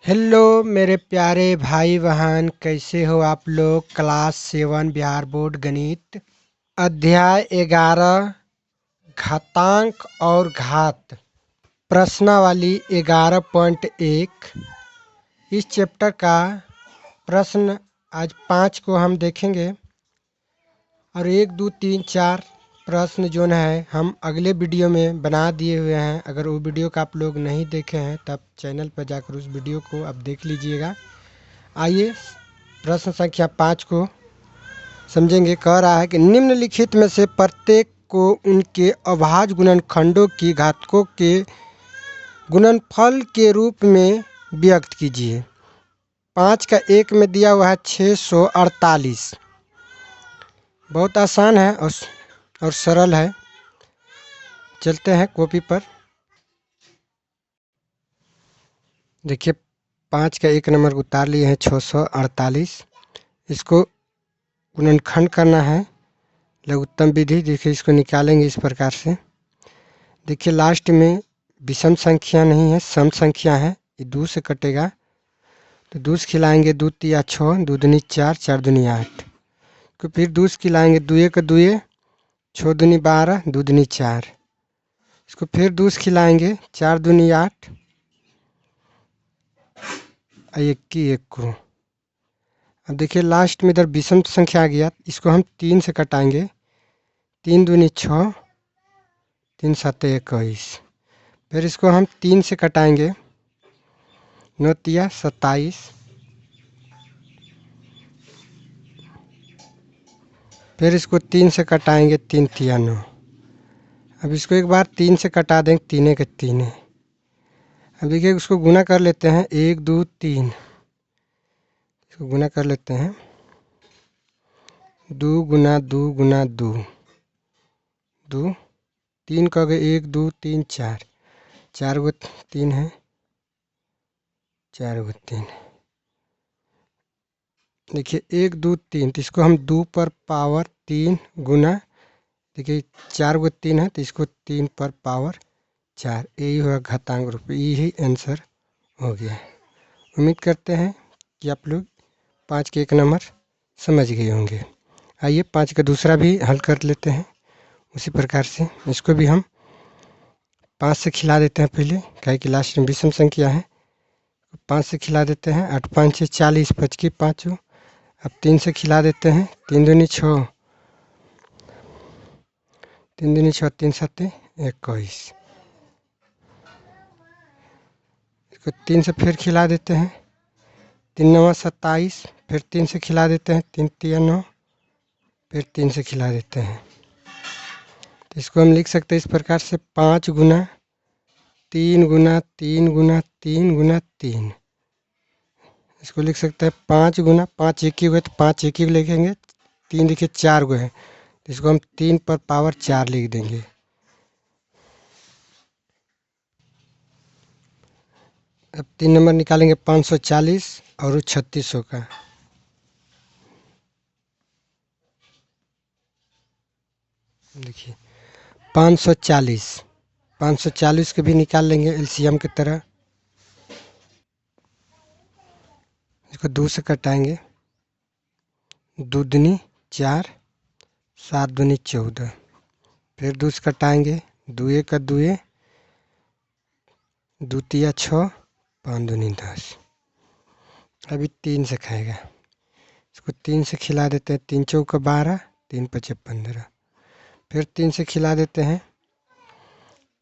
Hello मेरे प्यारे भाई बहन, कैसे हो आप लोग। क्लास 7 बिहार बोर्ड गणित अध्याय 11 घातांक और घात प्रश्नावली 11.1। इस चैप्टर का प्रश्न आज 5 को हम देखेंगे और 1 2 3 4 प्रश्न जो है हम अगले वीडियो में बना दिए हुए हैं। अगर वो वीडियो का आप लोग नहीं देखे हैं तब चैनल पर जाकर उस वीडियो को आप देख लीजिएगा। आइए प्रश्न संख्या 5 को समझेंगे। कह रहा है कि निम्नलिखित में से प्रत्येक को उनके अभाज्य गुणनखंडों की घातकों के गुणनफल के रूप में व्यक्त कीजिए। 5 का 1 में दिया हुआ है 648। बहुत आसान है और सरल है। चलते हैं कॉपी पर। देखिए 5 का 1 नंबर उतार लिए हैं 648। इसको गुणनखंड करना है लघुत्तम विधि। देखिए इसको निकालेंगे इस प्रकार से। देखिए लास्ट में विषम संख्या नहीं है, सम संख्या है। ये 2 से कटेगा तो 2 से खिलाएंगे 2 तिया 6, 2 दूनी 4, 4 दूनी 8 को फिर 2 से खिलाएंगे 2 का 2, 6 दूनी 12, 2 दूनी 4। इसको फिर 2 से खिलाएंगे 4 दूनी 8 और 1 की 1 को। अब देखिए लास्ट में इधर विषम संख्या आ गया, इसको हम 3 से कटाएंगे। 3 दूनी 6, 3 7 21। फिर इसको हम 3 से कटाएंगे। 9 तिया 27। फिर इसको 3 से कटाएंगे। 3 तिया 9। अब इसको एक बार 3 से कटा देंगे। 3 के 3। अब देखिए उसको गुना कर लेते हैं। 1 2 3 इसको गुना कर लेते हैं। 2 गुना 2 गुना 2 2 3 का 1 2 3 4, 4 गो 3 है, 4 गो 3। देखिए 1 2 3 तो इसको हम 2 पर पावर 3 गुना। देखिए 4 गो 3 है तो इसको 3 पर पावर 4। यही होगा घातांक रूप। यही आंसर हो गया। उम्मीद करते हैं कि आप लोग 5 के 1 नंबर समझ गए होंगे। आइए 5 का दूसरा भी हल कर लेते हैं उसी प्रकार से। इसको भी हम 5 से खिला देते हैं पहले, क्या कि लास्ट में विषम संख्या है। 5 से खिला देते हैं। 8 5 6 40, 5 की 5। अब 3 से खिला देते हैं। 3 दूनी 6, 3 दूनी 6, 3 7 21। इसको 3 से फिर खिला देते हैं। 3 9 27। फिर 3 से खिला देते हैं। 3 तिया 9। फिर 3 से खिला देते हैं। तो इसको हम लिख सकते हैं इस प्रकार से। 5 गुना 3 गुना 3 गुना 3 गुना 3। इसको लिख सकते हैं 5 गुना 5 एक ही हुए तो 5 एक ही लिखेंगे। 3 देखिए 4 गो है तो इसको हम 3 पर पावर 4 लिख देंगे। अब 3 नंबर निकालेंगे 540 और 3600 का। देखिए 540 के भी निकाल लेंगे एलसीएम की तरह। इसको 2 से कटाएंगे। 2 दूनी 4, 7 दूनी 14। फिर 2 से कटाएंगे। 2 का 2, 2 तिया 6, 5 दूनी 10। अभी 3 से खाएगा। इसको 3 से खिला देते हैं। 3 चौका 12, 3 पचे 15। फिर 3 से खिला देते हैं।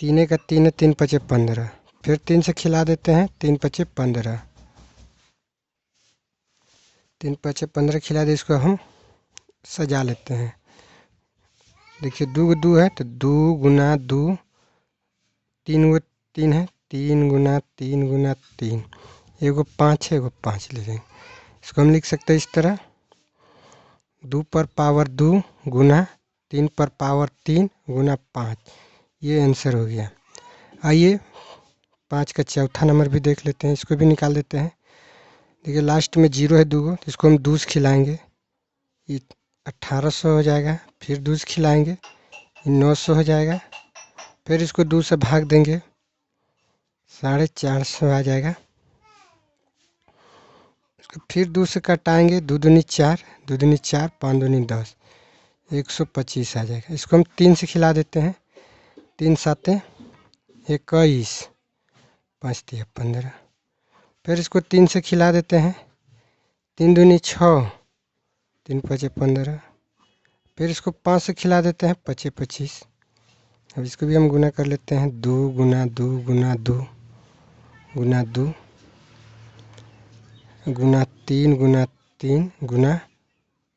3 का 3, 3 पचे 15। फिर 3 से खिला देते हैं। 3 पचे 15, 3 पचे 15 खिला दे। इसको हम सजा लेते हैं। देखिए 2 गो 2 है तो 2 गुना 2, 3 गो 3 है, 3 गुना 3 गुना 3। एगो 5 है, एगो 5 ले लेंगे। इसको हम लिख सकते हैं इस तरह। 2 पर पावर 2 गुना 3 पर पावर 3 गुना 5। ये आंसर हो गया। आइए 5 का चौथा नंबर भी देख लेते हैं। इसको भी निकाल देते हैं। देखिए लास्ट में 0 है 2 गो तो इसको हम 2 से खिलाएंगे। ये 1800 हो जाएगा। फिर 2 से खिलाएंगे। ये 900 हो जाएगा। फिर इसको 2 से भाग देंगे। 450 आ जाएगा। फिर 2 से कटाएंगे, 2 दूनी 4, 2 दूनी 4, 5 दूनी 10, 125 आ जाएगा। इसको हम 3 से खिला देते हैं, 3 साते 21, 5 तिया 15। फिर इसको 3 से खिला देते हैं, 3 दूनी 6, 3 पचे 15। फिर इसको 5 से खिला देते हैं, 5 25। अब इसको भी हम गुना कर लेते हैं, 2 गुना 2 गुना 2 गुना 2 गुना 3 गुना 3 गुना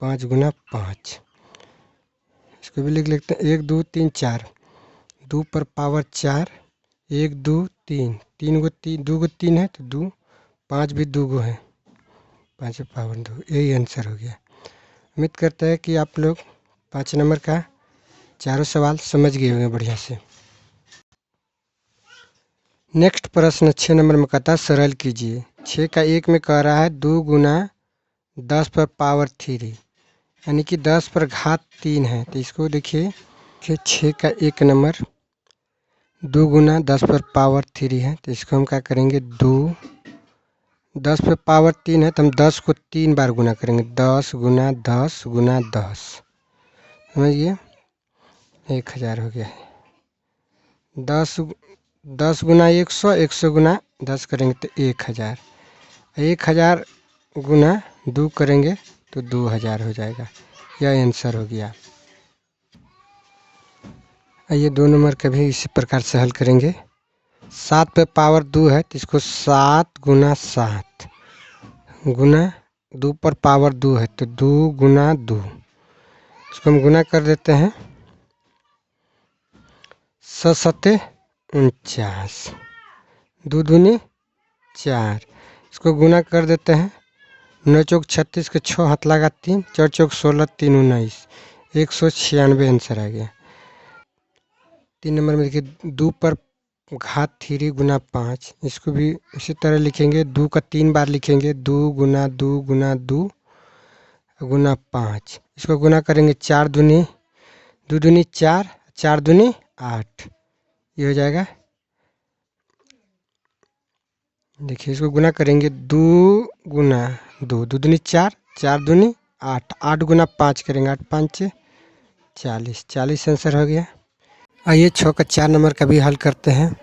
5 गुना 5। इसको भी लिख लेते हैं, 1 2 3 4, 2 पर पावर 4, 1 2 3, 3 गो 3, 2 गो 3 है तो 2, 5 भी 2 गो है, 5 पावर 2। यही आंसर हो गया। उम्मीद करते हैं कि आप लोग 5 नंबर का चारों सवाल समझ गए होंगे बढ़िया से। नेक्स्ट प्रश्न 6 नंबर में कहता है सरल कीजिए। 6 का 1 में कह रहा है 2 गुना 10 पर पावर 3, यानी कि 10 पर घात 3 है। तो इसको देखिए कि 6 का 1 नंबर 2 गुना 10 पर पावर 3 है, तो इसको हम क्या करेंगे, 2 10 पर पावर 3 है तो हम 10 को 3 बार गुना करेंगे, 10 गुना 10 गुना 10, समझिए 1000 हो गया है। 10 गुना 100, 100 गुना 10 करेंगे तो 1000, 1000 गुना 2 करेंगे तो 2000 हो जाएगा। यह आंसर हो गया। आइए 2 नंबर का भी इसी प्रकार से हल करेंगे। 7 पे पावर 2 है तो इसको 7 गुना 7 गुना 2 पर पावर 2 है तो 2 गुना 2, इसको हम गुना कर देते हैं, 7 49, 2 दूनी 4, इसको गुना कर देते हैं, 9 चौक 36 के 6 हाथ लगा 3, 4 चौक 16, 3 19, 196 आंसर आ गया। 3 नंबर में देखिए 2 पर घात 3 गुना 5, इसको भी इसी तरह लिखेंगे, 2 का 3 बार लिखेंगे, 2 गुना 2 गुना 2 गुना 5, इसको गुना करेंगे, 4 दूनी 2 दूनी 4, 4 दूनी 8, ये हो जाएगा। देखिए इसको गुना करेंगे, 2 गुना 2, 2 दूनी 4, 4 दूनी 8, 8 गुना 5 करेंगे, 8 5 40, 40 आंसर हो गया। आइए 6 का 4 नंबर का भी हल करते हैं।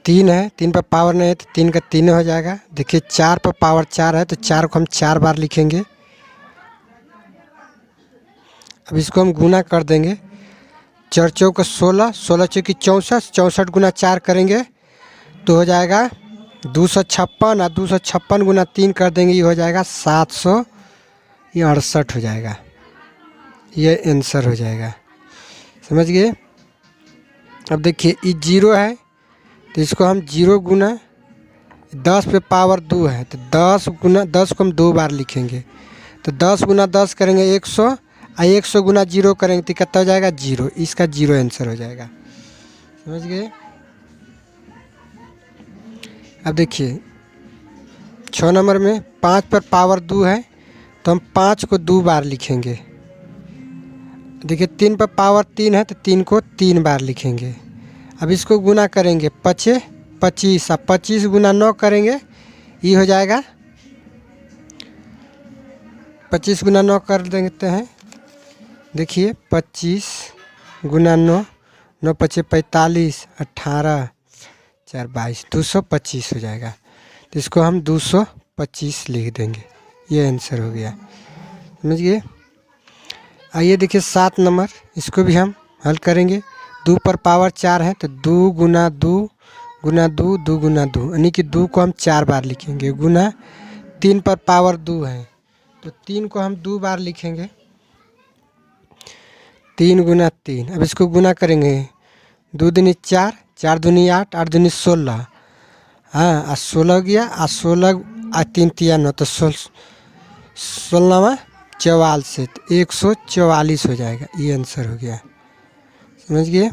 3 है, 3 पर पावर नहीं है तो 3 का 3 हो जाएगा। देखिए 4 पर पावर 4 है तो 4 को हम 4 बार लिखेंगे। अब इसको हम गुना कर देंगे, 4 चौक 16, 16 चौकी 64, 64 गुना 4 करेंगे तो हो जाएगा 256, और 256 गुना 3 कर देंगे, ये हो जाएगा 768 हो जाएगा। ये आंसर हो जाएगा, समझ गए। अब देखिए ये 0 है तो इसको हम 0 गुना 10 पे पावर 2 है तो 10 गुना 10 को हम 2 बार लिखेंगे, तो 10 गुना 10 करेंगे 100, और 100 गुना 0 करेंगे तो कितना हो जाएगा, 0। इसका 0 आंसर हो जाएगा, समझ गए। अब देखिए 6 नंबर में 5 पर पावर 2 है तो हम 5 को 2 बार लिखेंगे। देखिए 3 पर पावर 3 है तो 3 को 3 बार लिखेंगे। अब इसको गुना करेंगे, 5 25, अब 25 गुना 9 करेंगे, ये हो जाएगा 25 गुना 9 कर देते हैं। देखिए 25 गुना 9, 9 पचे 45, 18 4 22, 225 हो जाएगा। तो इसको हम 225 लिख देंगे, ये आंसर हो गया, समझिए। आइए देखिए 7 नंबर, इसको भी हम हल करेंगे। 2 पर पावर 4 है तो 2 गुना 2 गुना 2 2 गुना 2, यानी कि 2 को हम 4 बार लिखेंगे, गुना 3 पर पावर 2 है तो 3 को हम 2 बार लिखेंगे, 3 गुना 3। अब इसको गुना करेंगे, 2 दूनी 4, 4 दूनी 8, 8 दूनी 16, हाँ, और 16 हो गया, और 16 और 3 तिया 9, तो 16 44 से 144 हो जाएगा, ये आंसर हो गया, समझ गए।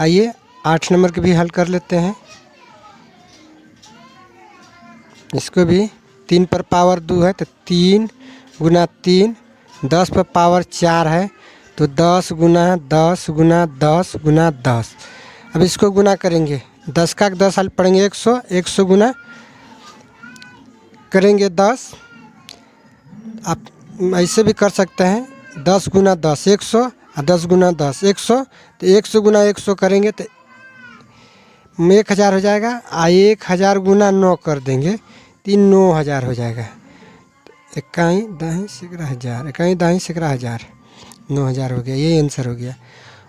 आइए 8 नंबर के भी हल कर लेते हैं। इसको भी 3 पर पावर 2 है तो 3 गुना 3, 10 पर पावर 4 है तो 10 गुना 10 गुना 10 गुना 10। अब इसको गुना करेंगे, 10 का 10 हल पड़ेंगे 100, 100 गुना करेंगे 10, आप ऐसे भी कर सकते हैं 10 गुना 10 100 और 10 गुना 10 100, तो 100 गुना 100 करेंगे तो 1000 हो जाएगा। 1000 गुना 9 कर देंगे तो 9000 हो जाएगा। इक्काई दाई सिकरा हज़ार, इक्काई दाई सिकरा हज़ार, 9000 हो गया। ये आंसर हो गया।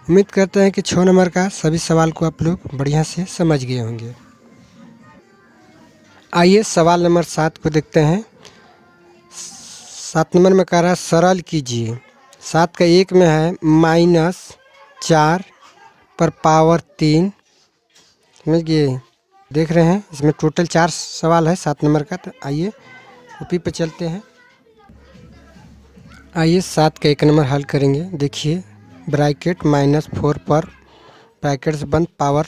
उम्मीद करते हैं कि 6 नंबर का सभी सवाल को आप लोग बढ़िया से समझ गए होंगे। आइए सवाल नंबर 7 को देखते हैं। 7 नंबर में कह रहा है सरल कीजिए। 7 का 1 में है -4 पर पावर 3। समझ गए? देख रहे हैं इसमें टोटल 4 सवाल है 7 नंबर का। तो आइए कॉपी पे चलते हैं। आइए 7 का 1 नंबर हल करेंगे। देखिए ब्रैकेट -4 पर ब्रैकेट से बंद पावर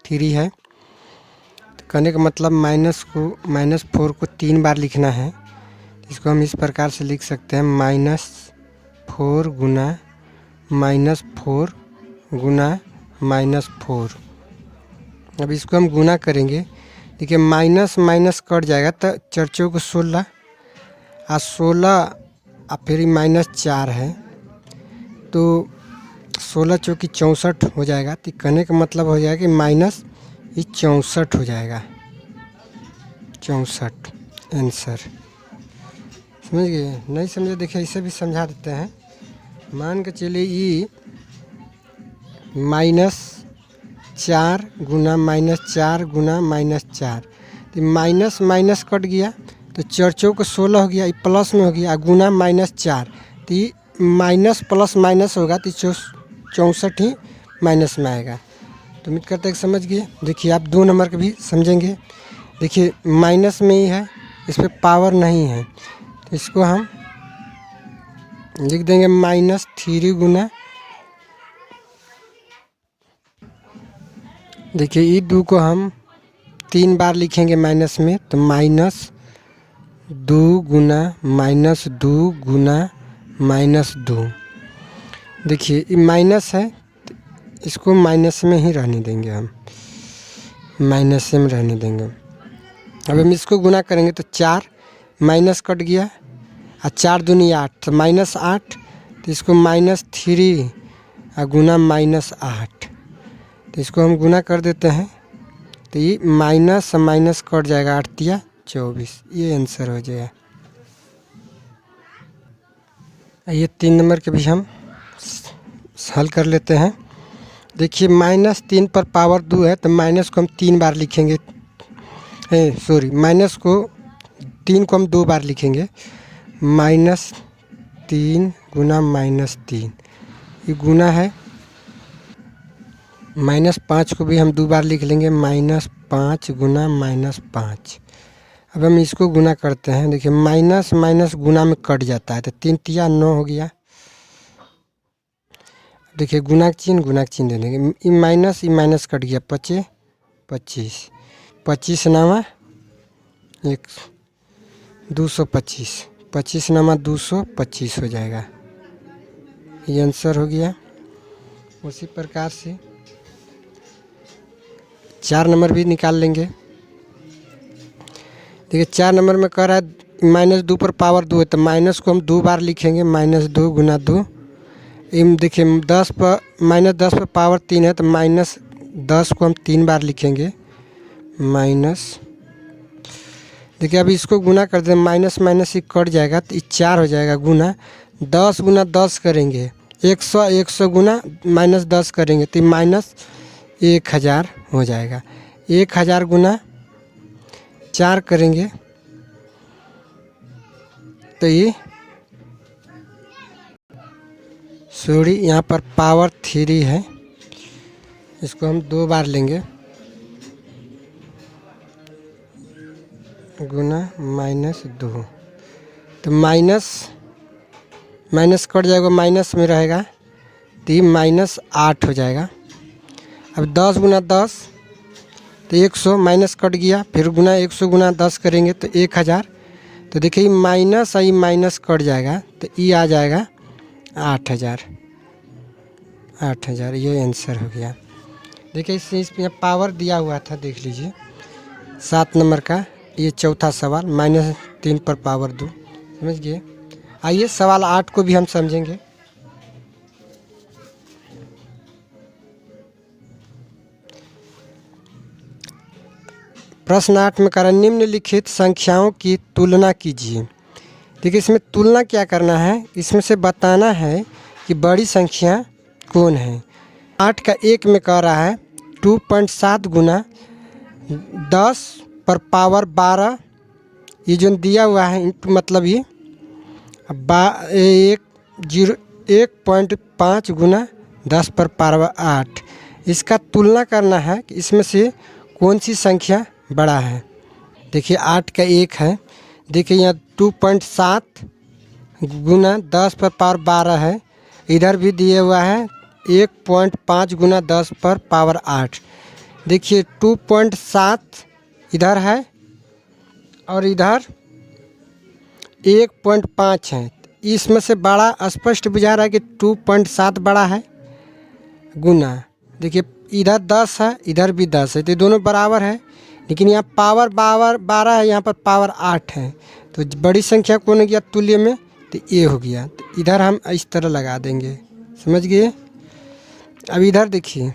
3 है। तो कहने का मतलब -4 को 3 बार लिखना है। इसको हम इस प्रकार से लिख सकते हैं -4 गुना -4 गुना -4। अब इसको हम गुना करेंगे। देखिए माइनस माइनस कट जाएगा तो 4 चौक 16 और 16 और फिर -4 है तो 16 चौकी 64 हो जाएगा। तो कहने का मतलब हो जाएगा कि -64 हो जाएगा। 64 आंसर। समझ गए? नहीं समझे देखिए इसे भी समझा देते हैं। मान के चलिए ये -4 गुना -4 गुना -4, तो माइनस माइनस कट गया तो 4 चौक 16 हो गया। ये प्लस में हो गया गुना -4, तो ये माइनस प्लस माइनस होगा तो 64 ही माइनस में आएगा। तो उम्मीद करते हैं कि समझ गए। देखिए आप 2 नंबर के भी समझेंगे। देखिए माइनस में ही है, इस पर पावर नहीं है तो इसको हम लिख देंगे -3 गुना। देखिए ये 2 को हम 3 बार लिखेंगे माइनस में, तो -2 गुना -2 गुना -2। देखिए ये माइनस है तो इसको माइनस में ही रहने देंगे, हम माइनस में रहने देंगे। अब हम इसको गुना करेंगे तो 4 माइनस कट गया और 4 दूनी 8, तो -8, तो इसको -3 और गुना -8, तो इसको हम गुना कर देते हैं तो ये माइनस माइनस कट जाएगा, 8 तिया 24। ये आंसर हो जाएगा। ये 3 नंबर के भी हम हल कर लेते हैं। देखिए -3 पर पावर 2 है तो माइनस को हम 3 बार लिखेंगे। माइनस को 3 को हम 2 बार लिखेंगे। -3 गुना -3, ये गुना है। -5 को भी हम 2 बार लिख लेंगे, -5 गुना -5। अब हम इसको गुना करते हैं। देखिए माइनस माइनस गुना में कट जाता है तो 3 तिया 9 हो गया। देखिए गुना का चिन्ह दे देंगे। ये माइनस कट गया, 25 25 25 नामा 225, 25 नामा 225 हो जाएगा। ये आंसर हो गया। उसी प्रकार से 4 नंबर भी निकाल लेंगे। देखिए 4 नंबर में कह रहा है -2 पर पावर 2 है तो माइनस को हम 2 बार लिखेंगे, -2 गुना 2। देखिए 10 पर पावर 3 है तो -10 को हम 3 बार लिखेंगे, माइनस। देखिए अभी इसको गुना कर दें, माइनस माइनस ही कट जाएगा तो 4 हो जाएगा गुना 10 गुना 10 करेंगे 100 गुना -10 करेंगे तो -1000 हो जाएगा। 1000 गुना 4 करेंगे तो ये यहाँ पर पावर 3 है, इसको हम 2 बार लेंगे गुना -2, तो माइनस कट जाएगा, माइनस में रहेगा तो ये -8 हो जाएगा। अब 10 गुना 10 तो 100, माइनस कट गया, फिर गुना 100 गुना 10 करेंगे तो 1000। तो देखिए माइनस आई माइनस कट जाएगा तो ये आ जाएगा 8000। ये आंसर हो गया। देखिए इस पे पावर दिया हुआ था, देख लीजिए 7 नंबर का। ये चौथा सवाल 3 पर पावर 2। समझ गए। आइए सवाल 8 को भी हम समझेंगे। प्रश्न 8 में कह रहा है निम्नलिखित संख्याओं की तुलना कीजिए। देखिए इसमें तुलना क्या करना है, इसमें से बताना है कि बड़ी संख्या कौन है। 8 का 1 में कह रहा है 2.7 गुना 10 पर पावर 12, ये जो दिया हुआ है इंटू मतलब ये 1.5 गुना 10 पर पावर 8। इसका तुलना करना है कि इसमें से कौन सी संख्या बड़ा है। देखिए 8 का 1 है, देखिए यहाँ 2.7 गुना 10 पर पावर 12 है, इधर भी दिया हुआ है 1.5 गुना 10 पर पावर 8। देखिए 2.7 इधर है और इधर 1.5 है। इसमें से बड़ा स्पष्ट बुझा रहा है कि 2.7 बड़ा है गुना, देखिए इधर 10 है इधर भी 10 है, तो दोनों बराबर है। लेकिन यहाँ पावर 12 है, यहाँ पर पावर 8 है, तो बड़ी संख्या कौन हो गया तुल्य में, तो ये हो गया। तो इधर हम इस तरह लगा देंगे। समझ गए। अब इधर देखिए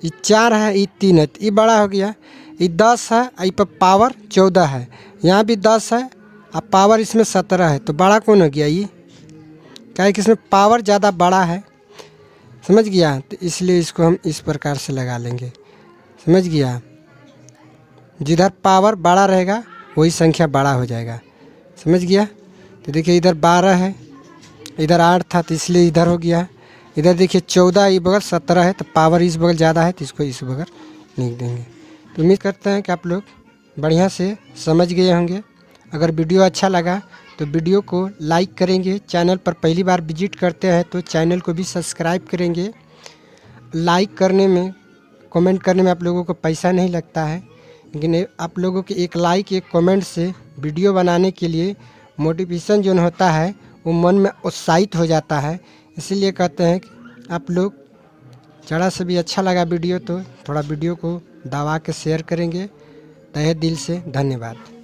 ये 4 है ये 3 है, तो ये बड़ा हो गया। ये 10 है ये पर पावर 14 है, यहाँ भी 10 है अब पावर इसमें 17 है, तो बड़ा कौन हो गया ये, क्या है कि इसमें पावर ज़्यादा बड़ा है। समझ गया। तो इसलिए इसको हम इस प्रकार से लगा लेंगे। समझ गया। जिधर पावर बड़ा रहेगा वही संख्या बड़ा हो जाएगा। समझ गया। तो देखिए इधर 12 है इधर 8 था, तो इसलिए इधर हो गया। इधर देखिए 14 इस बगल 17 है, तो पावर इस बगल ज़्यादा है, तो इसको इस बगल लिख देंगे। तो उम्मीद करते हैं कि आप लोग बढ़िया से समझ गए होंगे। अगर वीडियो अच्छा लगा तो वीडियो को लाइक करेंगे, चैनल पर पहली बार विजिट करते हैं तो चैनल को भी सब्सक्राइब करेंगे। लाइक करने में कमेंट करने में आप लोगों को पैसा नहीं लगता है, लेकिन आप लोगों के एक लाइक एक कमेंट से वीडियो बनाने के लिए मोटिवेशन जो होता है वो मन में उत्साहित हो जाता है। इसीलिए कहते हैं कि आप लोग ज़रा से भी अच्छा लगा वीडियो तो थोड़ा वीडियो को दबा के शेयर करेंगे। तहे दिल से धन्यवाद।